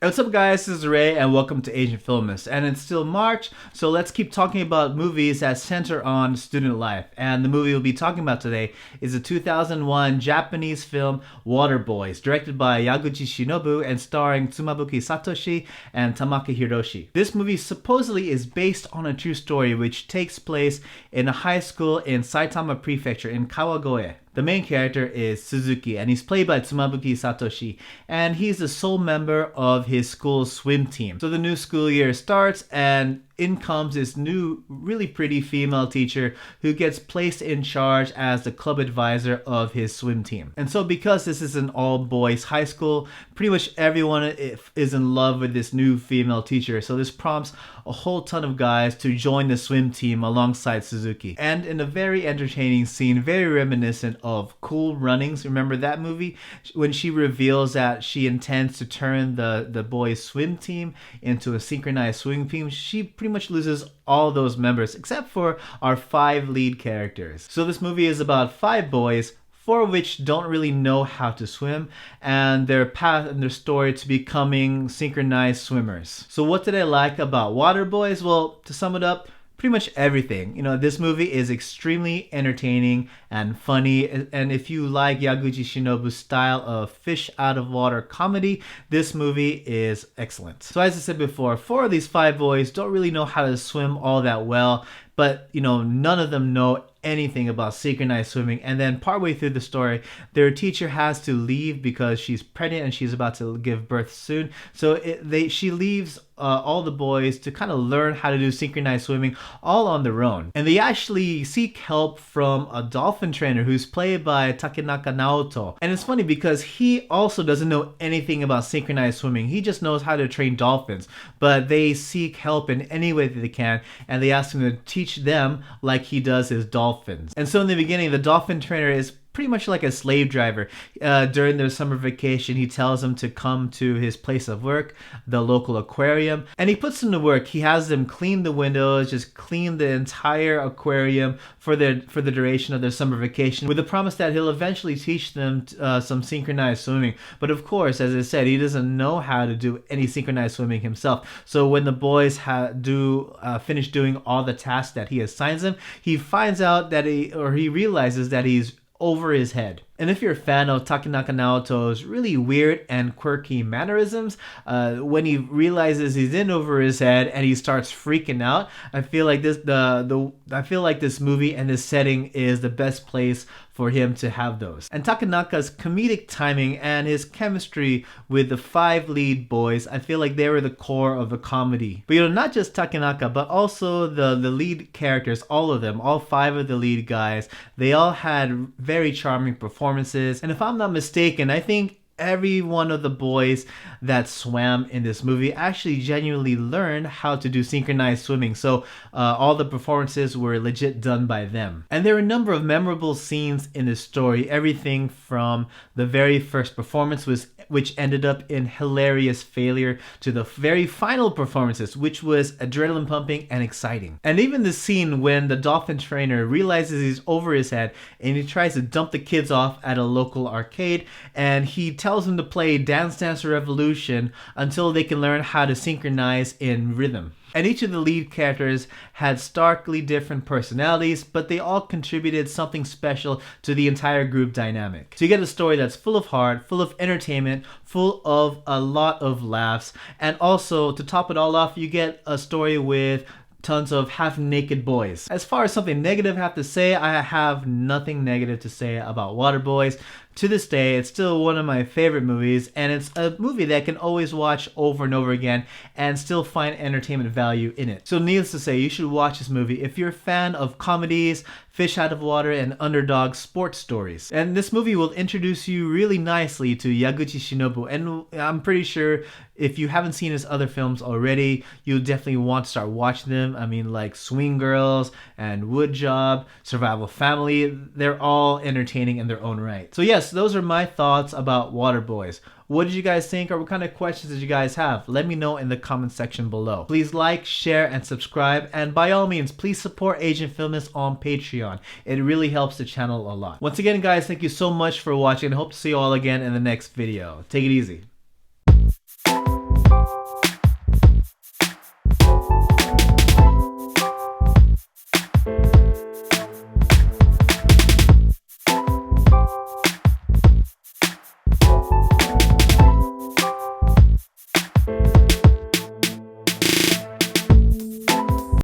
Hey, what's up guys, this is Ray and welcome to Asian Filmist. And it's still March, so let's keep talking about movies that center on student life. And the movie we'll be talking about today is a 2001 Japanese film, Waterboys, directed by Yaguchi Shinobu and starring Tsumabuku Satoshi and Tamaki Hiroshi. This movie supposedly is based on a true story which takes place in a high school in Saitama Prefecture in Kawagoe. The main character is Suzuki, and he's played by Tsumabuku Satoshi, and he's the sole member of his school's swim team. So the new school year starts, and in comes this new, really pretty female teacher who gets placed in charge as the club advisor of his swim team. And so because this is an all-boys high school, pretty much everyone is in love with this new female teacher. So this prompts a whole ton of guys to join the swim team alongside Suzuki. And in a very entertaining scene, very reminiscent of Cool Runnings. Remember that movie? When she reveals that she intends to turn the boys' swim team into a synchronized swimming team, she pretty much loses all those members except for our 5 lead characters. So this movie is about 5 boys, 4 of which don't really know how to swim, and their path and their story to becoming synchronized swimmers. So what did I like about Waterboys? Well, to sum it up, pretty much everything. You know, this movie is extremely entertaining and funny, and if you like Yaguchi Shinobu's style of fish out of water comedy, this movie is excellent. So as I said before, 4 of these 5 boys don't really know how to swim all that well, but you know, none of them know anything about synchronized swimming. And then partway through the story, their teacher has to leave because she's pregnant and she's about to give birth soon. So she leaves all the boys to kind of learn how to do synchronized swimming all on their own. And they actually seek help from a dolphin trainer who's played by Takenaka Naoto. And it's funny because he also doesn't know anything about synchronized swimming. He just knows how to train dolphins. But they seek help in any way that they can, and they ask him to teach them like he does his dolphins. And so in the beginning, the dolphin trainer is pretty much like a slave driver. During their summer vacation, he tells them to come to his place of work, the local aquarium, and he puts them to work. He has them clean the windows, just clean the entire aquarium for the duration of their summer vacation, with the promise that he'll eventually teach them some synchronized swimming. But of course, as I said, he doesn't know how to do any synchronized swimming himself. So when the boys finish doing all the tasks that he assigns them, he finds out that he realizes that he's over his head. And if you're a fan of Takenaka Naoto's really weird and quirky mannerisms, when he realizes he's in over his head and he starts freaking out, I feel like this movie and this setting is the best place for him to have those. And Takenaka's comedic timing and his chemistry with the 5 lead boys, I feel like they were the core of the comedy. But you know, not just Takenaka, but also the lead characters, all of them, all 5 of the lead guys, they all had very charming performances. And if I'm not mistaken, I think every one of the boys that swam in this movie actually genuinely learned how to do synchronized swimming. So all the performances were legit done by them. And there are a number of memorable scenes in this story. Everything from the very first performance which ended up in hilarious failure, to the very final performances, which was adrenaline pumping and exciting. And even the scene when the dolphin trainer realizes he's over his head and he tries to dump the kids off at a local arcade, and he tells them to play Dance Dance Revolution until they can learn how to synchronize in rhythm. And each of the lead characters had starkly different personalities, but they all contributed something special to the entire group dynamic. So you get a story that's full of heart, full of entertainment, full of a lot of laughs, and also, to top it all off, you get a story with tons of half-naked boys. As far as something negative I have to say, I have nothing negative to say about Waterboys. To this day, it's still one of my favorite movies, and it's a movie that I can always watch over and over again and still find entertainment value in it. So needless to say, you should watch this movie if you're a fan of comedies, fish out of water, and underdog sports stories. And this movie will introduce you really nicely to Yaguchi Shinobu, and I'm pretty sure if you haven't seen his other films already, you'll definitely want to start watching them. I mean, like Swing Girls and Wood Job, Survival Family, they're all entertaining in their own right. So yes, those are my thoughts about Waterboys. What did you guys think, or what kind of questions did you guys have? Let me know in the comment section below. Please like, share, and subscribe, and by all means, please support Asian Filmist on Patreon. It really helps the channel a lot. Once again, guys, thank you so much for watching, and hope to see you all again in the next video. Take it easy.